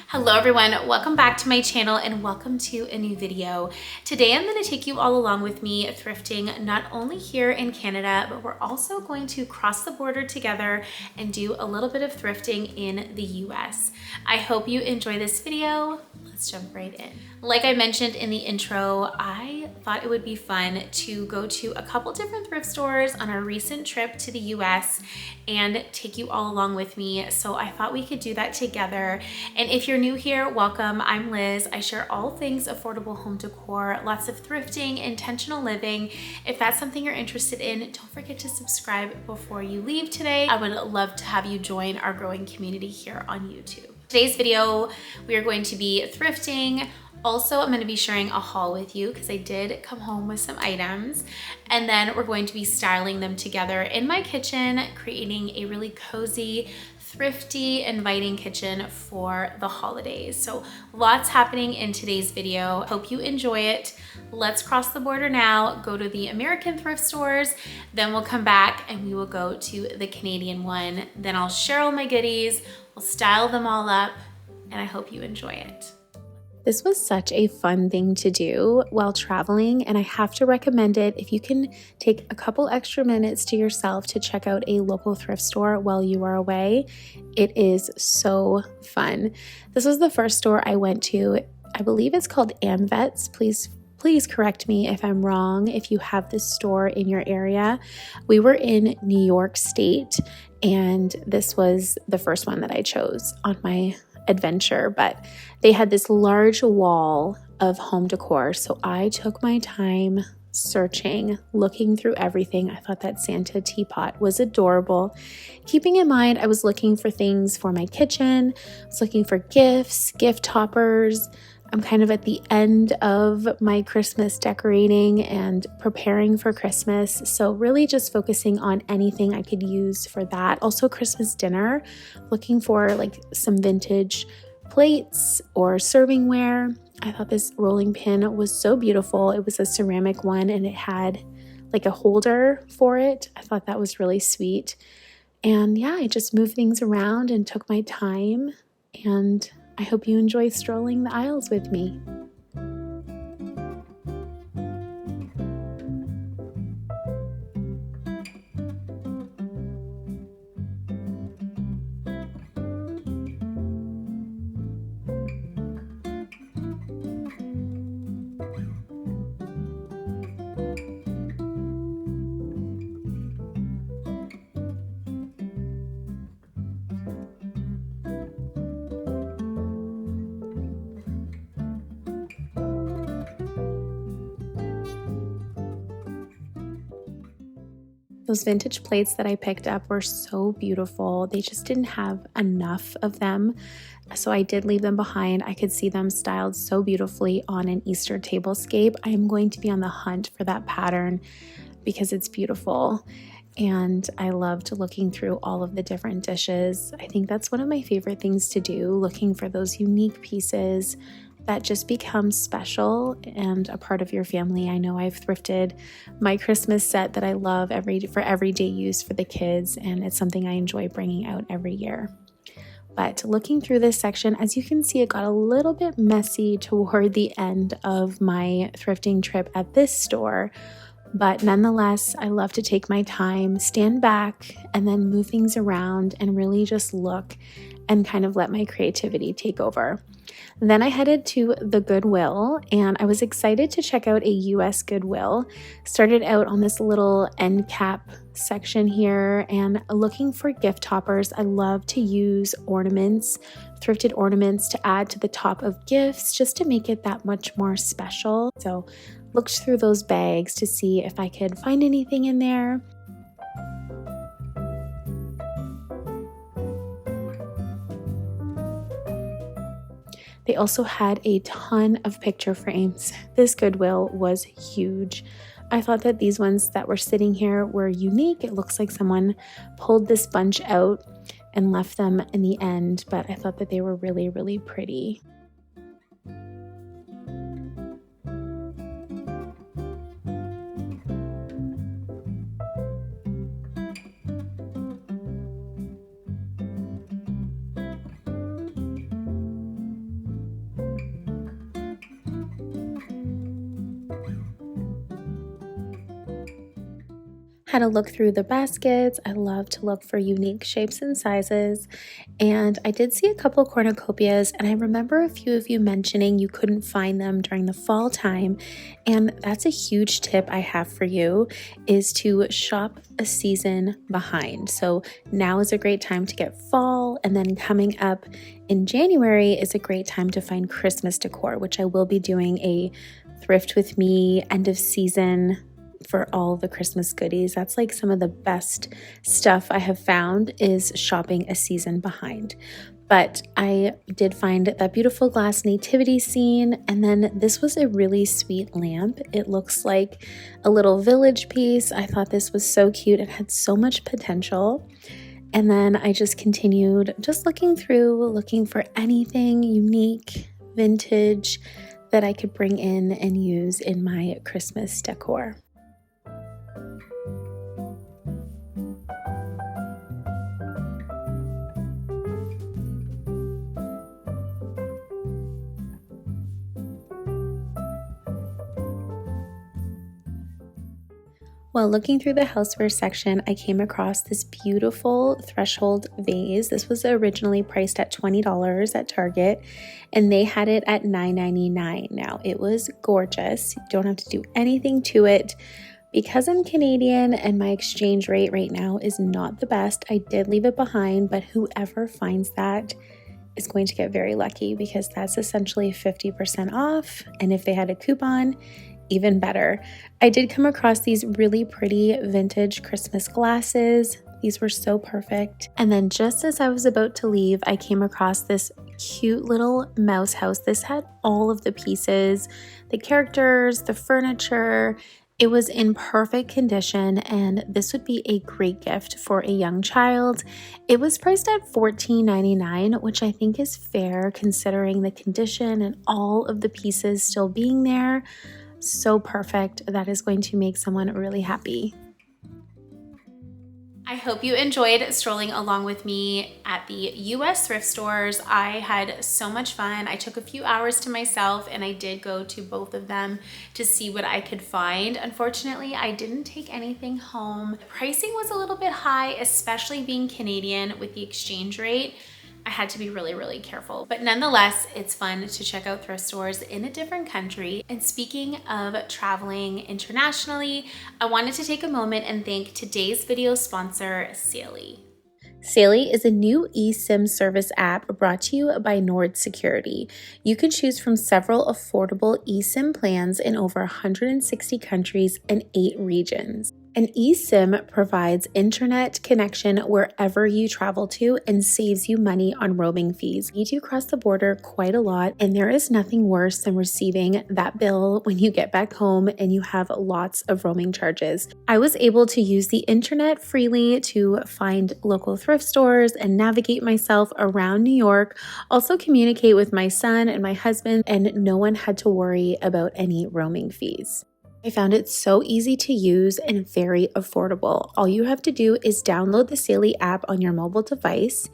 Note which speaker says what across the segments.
Speaker 1: Hello everyone, welcome back to my channel and welcome to a new video. Today I'm going to take you all along with me thrifting not only here in Canada, but we're also going to cross the border together and do a little bit of thrifting in the US. I hope you enjoy this video. Let's jump right in. Like I mentioned in the intro, I thought it would be fun to go to a couple different thrift stores on our recent trip to the US and take you all along with me. So I thought we could do that together. And if you're new here, welcome. I'm Liz. I share all things affordable home decor, lots of thrifting, intentional living. If that's something you're interested in, don't forget to subscribe before you leave today. I would love to have you join our growing community here on YouTube. Today's video, we are going to be thrifting. Also, I'm going to be sharing a haul with you because I did come home with some items, and then we're going to be styling them together in my kitchen, creating a really cozy, thrifty, inviting kitchen for the holidays. So lots happening in today's video. Hope you enjoy it. Let's cross the border now, go to the American thrift stores, then we'll come back and we will go to the Canadian one. Then I'll share all my goodies, we'll style them all up, and I hope you enjoy it. This was such a fun thing to do while traveling, and I have to recommend it if you can take a couple extra minutes to yourself to check out a local thrift store while you are away. It is so fun. This was the first store I went to. I believe it's called Amvet's. Please correct me if I'm wrong if you have this store in your area. We were in New York State, and this was the first one that I chose on my adventure, but they had this large wall of home decor. So I took my time searching, looking through everything. I thought that Santa teapot was adorable. Keeping in mind, I was looking for things for my kitchen. I was looking for gifts, gift toppers. I'm kind of at the end of my Christmas decorating and preparing for Christmas. So really just focusing on anything I could use for that. Also Christmas dinner, looking for like some vintage plates or servingware. I thought this rolling pin was so beautiful. It was a ceramic one and it had like a holder for it. I thought that was really sweet. And yeah, I just moved things around and took my time, and I hope you enjoy strolling the aisles with me. Those vintage plates that I picked up were so beautiful. They just didn't have enough of them, so I did leave them behind. I could see them styled so beautifully on an Easter tablescape. I am going to be on the hunt for that pattern because it's beautiful. And I loved looking through all of the different dishes. I think that's one of my favorite things to do, looking for those unique pieces that just become special and a part of your family. I know I've thrifted my Christmas set that I love for everyday use for the kids, and it's something I enjoy bringing out every year. But looking through this section, as you can see, it got a little bit messy toward the end of my thrifting trip at this store. But nonetheless, I love to take my time, stand back, and then move things around and really just look and kind of let my creativity take over. Then I headed to the Goodwill, and I was excited to check out a US Goodwill. Started out on this little end cap section here and looking for gift toppers. I love to use ornaments, thrifted ornaments, to add to the top of gifts just to make it that much more special. So looked through those bags to see if I could find anything in there. They also had a ton of picture frames. This Goodwill was huge. I thought that these ones that were sitting here were unique. It looks like someone pulled this bunch out and left them in the end, but I thought that they were really, really pretty. Had a look through the baskets. I love to look for unique shapes and sizes. And I did see a couple cornucopias, and I remember a few of you mentioning you couldn't find them during the fall time. And that's a huge tip I have for you, is to shop a season behind. So now is a great time to get fall, and then coming up in January is a great time to find Christmas decor, which I will be doing a thrift with me end of season for all the Christmas goodies. That's like some of the best stuff I have found, is shopping a season behind. But I did find that beautiful glass nativity scene, and then this was a really sweet lamp. It looks like a little village piece. I thought this was so cute. It had so much potential. And then I just continued just looking through, looking for anything unique, vintage that I could bring in and use in my Christmas decor. While looking through the houseware section, I came across this beautiful threshold vase. This was originally priced at $20 at Target, and they had it at $9.99. Now, it was gorgeous. You don't have to do anything to it. Because I'm Canadian and my exchange rate right now is not the best, I did leave it behind, but whoever finds that is going to get very lucky, because that's essentially 50% off. And if they had a coupon, even better. I did come across these really pretty vintage Christmas glasses. These were so perfect. And then just as I was about to leave, I came across this cute little mouse house. This had all of the pieces, the characters, the furniture. It was in perfect condition, and this would be a great gift for a young child. It was priced at $14.99, which I think is fair considering the condition and all of the pieces still being there. So perfect. That is going to make someone really happy. I hope you enjoyed strolling along with me at the US thrift stores. I had so much fun. I took a few hours to myself, and I did go to both of them to see what I could find. Unfortunately, I didn't take anything home. The pricing was a little bit high, especially being Canadian with the exchange rate. I had to be really, really careful. But nonetheless, it's fun to check out thrift stores in a different country. And speaking of traveling internationally, I wanted to take a moment and thank today's video sponsor, Saley. Saley is a new eSIM service app brought to you by Nord Security. You can choose from several affordable eSIM plans in over 160 countries and 8 regions. An eSIM provides internet connection wherever you travel to and saves you money on roaming fees. You do cross the border quite a lot, and there is nothing worse than receiving that bill when you get back home and you have lots of roaming charges. I was able to use the internet freely to find local thrift stores and navigate myself around New York, also communicate with my son and my husband, and no one had to worry about any roaming fees. I found it so easy to use and very affordable. All you have to do is download the Saley app on your mobile device.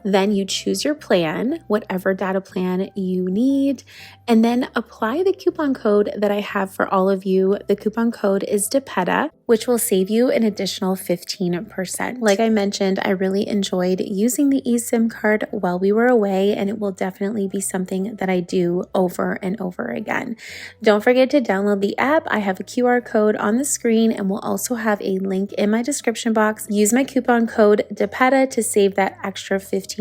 Speaker 1: Then you choose your plan, whatever data plan you need, and then apply the coupon code that I have for all of you. The coupon code is DEPETA, which will save you an additional 15%. Like I mentioned, I really enjoyed using the eSIM card while we were away, and it will definitely be something that I do over and over again. Don't forget to download the app. I have a QR code on the screen, and we'll also have a link in my description box. Use my coupon code DEPETA to save that extra 15%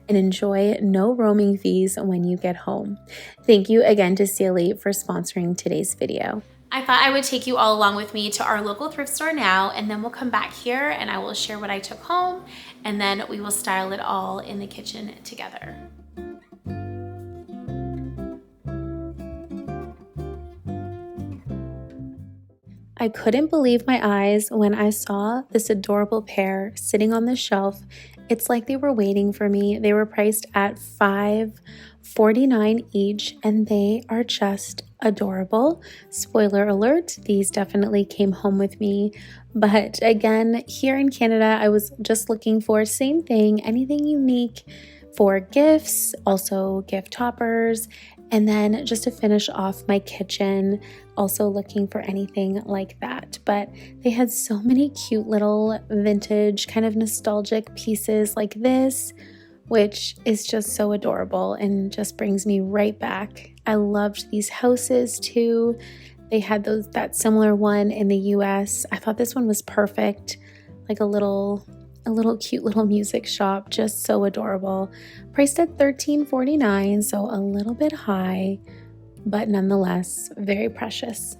Speaker 1: and enjoy no roaming fees when you get home. Thank you again to Saley for sponsoring today's video. I thought I would take you all along with me to our local thrift store now, and then we'll come back here and I will share what I took home, and then we will style it all in the kitchen together. I couldn't believe my eyes when I saw this adorable pair sitting on the shelf. It's like they were waiting for me. They were priced at $5.49 each, and they are just adorable. Spoiler alert, these definitely came home with me. But again, here in Canada, I was just looking for same thing, anything unique for gifts, also gift toppers. And then just to finish off my kitchen, also looking for anything like that. But they had so many cute little vintage kind of nostalgic pieces like this, which is just so adorable and just brings me right back. I loved these houses too. They had that similar one in the US. I thought this one was perfect, like a little cute little music shop, just so adorable. Priced at $13.49, so a little bit high, but nonetheless very precious.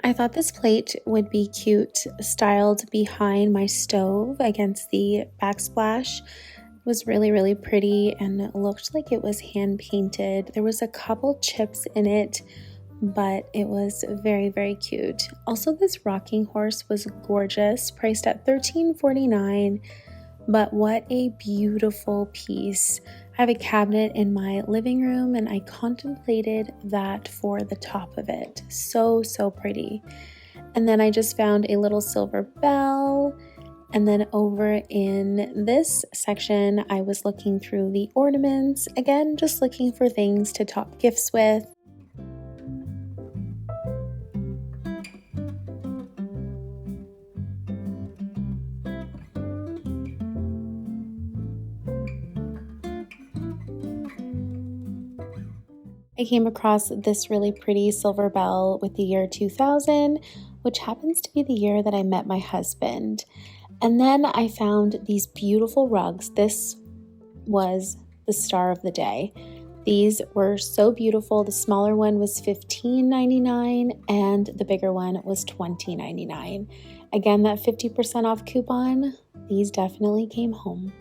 Speaker 1: I thought this plate would be cute, styled behind my stove against the backsplash. It was really, really pretty and it looked like it was hand painted. There was a couple chips in it, but it was very, very cute. Also, this rocking horse was gorgeous, priced at $13.49. But what a beautiful piece. I have a cabinet in my living room and I contemplated that for the top of it. So, so pretty. And then I just found a little silver bell. And then over in this section, I was looking through the ornaments. Again, just looking for things to top gifts with. I came across this really pretty silver bell with the year 2000, which happens to be the year that I met my husband. And then I found these beautiful rugs. This was the star of the day. These were so beautiful. The smaller one was $15.99 and the bigger one was $20.99. Again, that 50% off coupon, these definitely came home.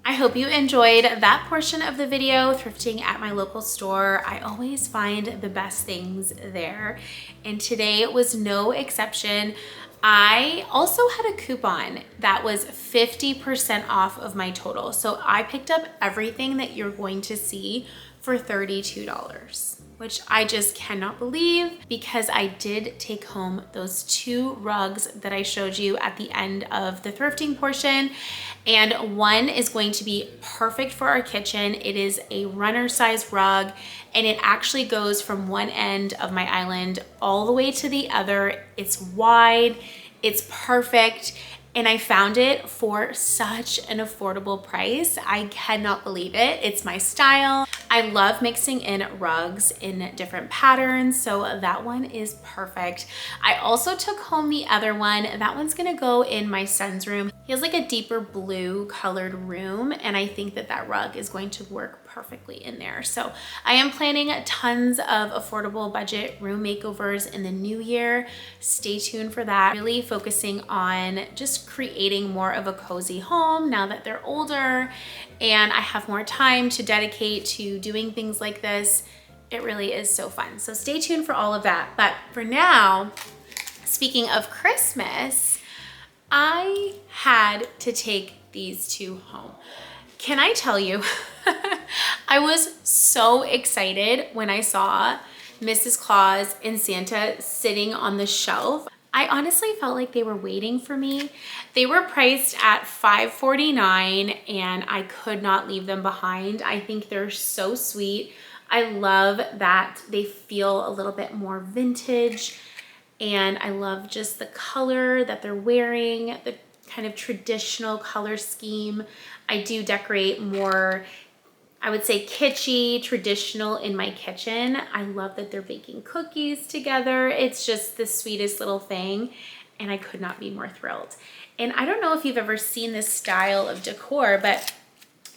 Speaker 1: I hope you enjoyed that portion of the video, thrifting at my local store. I always find the best things there, and today was no exception. I also had a coupon that was 50% off of my total. So I picked up everything that you're going to see for $32, which I just cannot believe, because I did take home those 2 rugs that I showed you at the end of the thrifting portion. And one is going to be perfect for our kitchen. It is a runner size rug, and it actually goes from one end of my island all the way to the other. It's wide, it's perfect, and I found it for such an affordable price. I cannot believe it. It's my style. I love mixing in rugs in different patterns, so that one is perfect. I also took home the other one. That one's gonna go in my son's room. He has like a deeper blue colored room, and I think that that rug is going to work perfectly in there. So I am planning tons of affordable budget room makeovers in the new year. Stay tuned for that. Really focusing on just creating more of a cozy home now that they're older and I have more time to dedicate to doing things like this. It really is so fun. So stay tuned for all of that. But for now, speaking of Christmas, I had to take these 2 home. Can I tell you, I was so excited when I saw Mrs. Claus and Santa sitting on the shelf. I honestly felt like they were waiting for me. They were priced at $5.49 and I could not leave them behind. I think they're so sweet. I love that they feel a little bit more vintage, and I love just the color that they're wearing, the kind of traditional color scheme. I do decorate more, I would say, kitschy, traditional in my kitchen. I love that they're baking cookies together. It's just the sweetest little thing, and I could not be more thrilled. And I don't know if you've ever seen this style of decor, but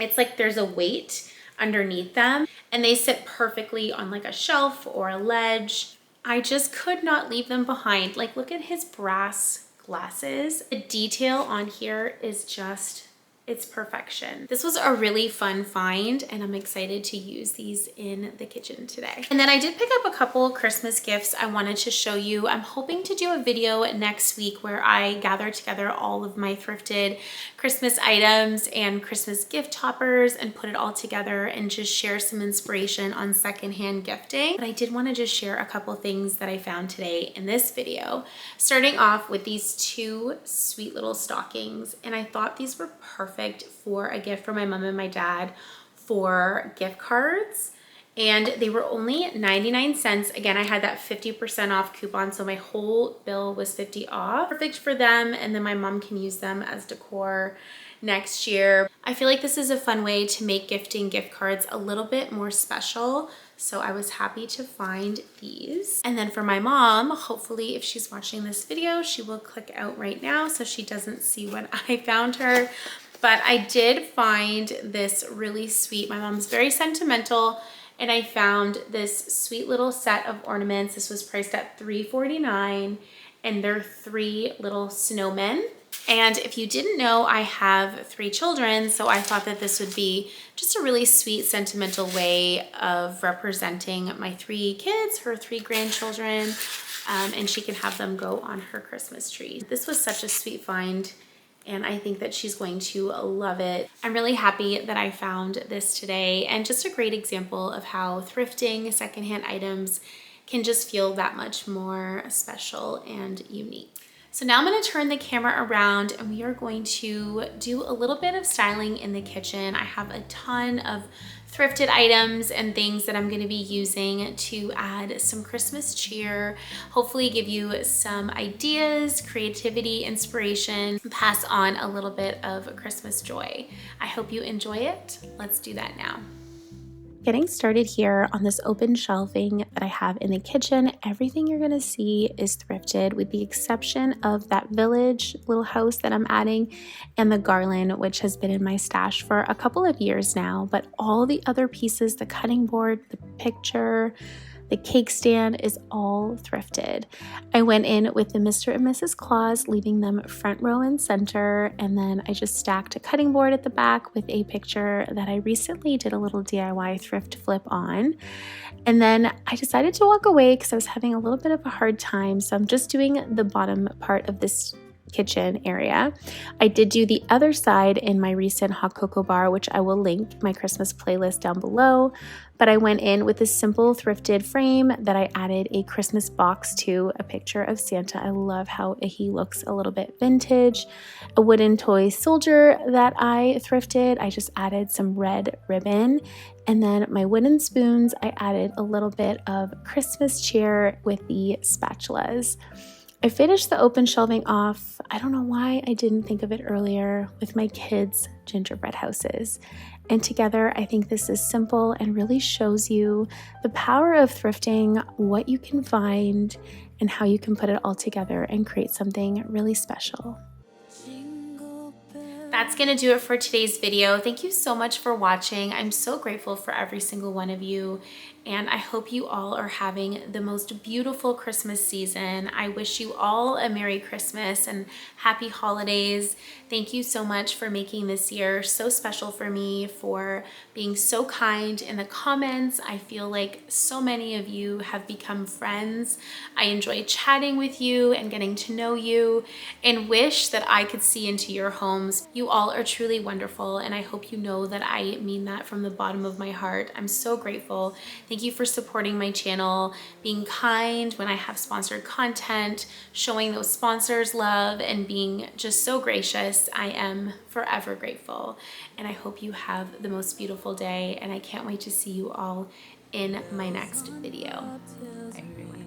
Speaker 1: it's like there's a weight underneath them, and they sit perfectly on like a shelf or a ledge. I just could not leave them behind. Like, look at his brass glasses. The detail on here is just, it's perfection. This was a really fun find, and I'm excited to use these in the kitchen today. And then I did pick up a couple Christmas gifts I wanted to show you. I'm hoping to do a video next week where I gather together all of my thrifted Christmas items and Christmas gift toppers and put it all together and just share some inspiration on secondhand gifting. But I did want to just share a couple things that I found today in this video, starting off with these two sweet little stockings. And I thought these were perfect for a gift for my mom and my dad for gift cards. And they were only 99 cents. Again, I had that 50% off coupon, so my whole bill was 50 off. Perfect for them, and then my mom can use them as decor next year. I feel like this is a fun way to make gifting gift cards a little bit more special, so I was happy to find these. And then for my mom, hopefully if she's watching this video, she will click out right now so she doesn't see what I found her. But I did find this really sweet, my mom's very sentimental, and I found this sweet little set of ornaments. This was priced at $3.49, and they're 3 little snowmen. And if you didn't know, I have 3 children, so I thought that this would be just a really sweet, sentimental way of representing my 3 kids, her 3 grandchildren, and she can have them go on her Christmas tree. This was such a sweet find, and I think that she's going to love it. I'm really happy that I found this today, and just a great example of how thrifting secondhand items can just feel that much more special and unique. So now I'm going to turn the camera around and we are going to do a little bit of styling in the kitchen. I have a ton of thrifted items and things that I'm going to be using to add some Christmas cheer, hopefully give you some ideas, creativity, inspiration, pass on a little bit of Christmas joy. I hope you enjoy it. Let's do that now. Getting started here on this open shelving that I have in the kitchen, everything you're gonna see is thrifted with the exception of that village little house that I'm adding and the garland, which has been in my stash for a couple of years now. But all the other pieces, the cutting board, the picture, the cake stand is all thrifted. I went in with the Mr. and Mrs. Claus, leaving them front row and center, and then I just stacked a cutting board at the back with a picture that I recently did a little DIY thrift flip on. And then I decided to walk away because I was having a little bit of a hard time, so I'm just doing the bottom part of this kitchen area. I did do the other side in my recent hot cocoa bar, which I will link my Christmas playlist down below. But I went in with a simple thrifted frame that I added a Christmas box to, a picture of Santa. I love how he looks a little bit vintage. A wooden toy soldier that I thrifted. I just added some red ribbon. And then my wooden spoons, I added a little bit of Christmas cheer with the spatulas. I finished the open shelving off, I don't know why I didn't think of it earlier, with my kids' gingerbread houses. And together, I think this is simple and really shows you the power of thrifting, what you can find, and how you can put it all together and create something really special. That's gonna do it for today's video. Thank you so much for watching. I'm so grateful for every single one of you, and I hope you all are having the most beautiful Christmas season. I wish you all a Merry Christmas and Happy Holidays. Thank you so much for making this year so special for me, for being so kind in the comments. I feel like so many of you have become friends. I enjoy chatting with you and getting to know you, and wish that I could see into your homes. You all are truly wonderful, and I hope you know that I mean that from the bottom of my heart. I'm so grateful. Thank you for supporting my channel, being kind when I have sponsored content, showing those sponsors love, and being just so gracious. I am forever grateful, and I hope you have the most beautiful day, and I can't wait to see you all in my next video. Bye, everyone.